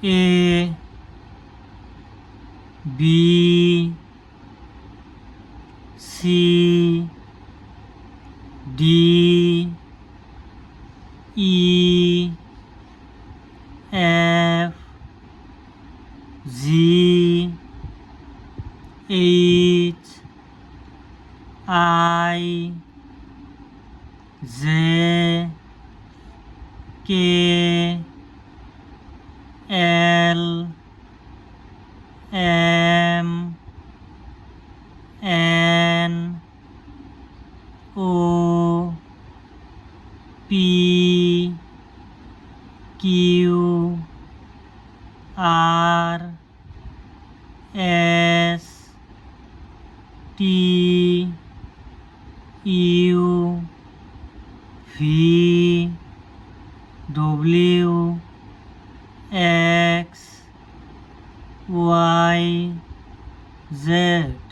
A B C D E F G H I J K L M N O P Q R S T U V W X Y Z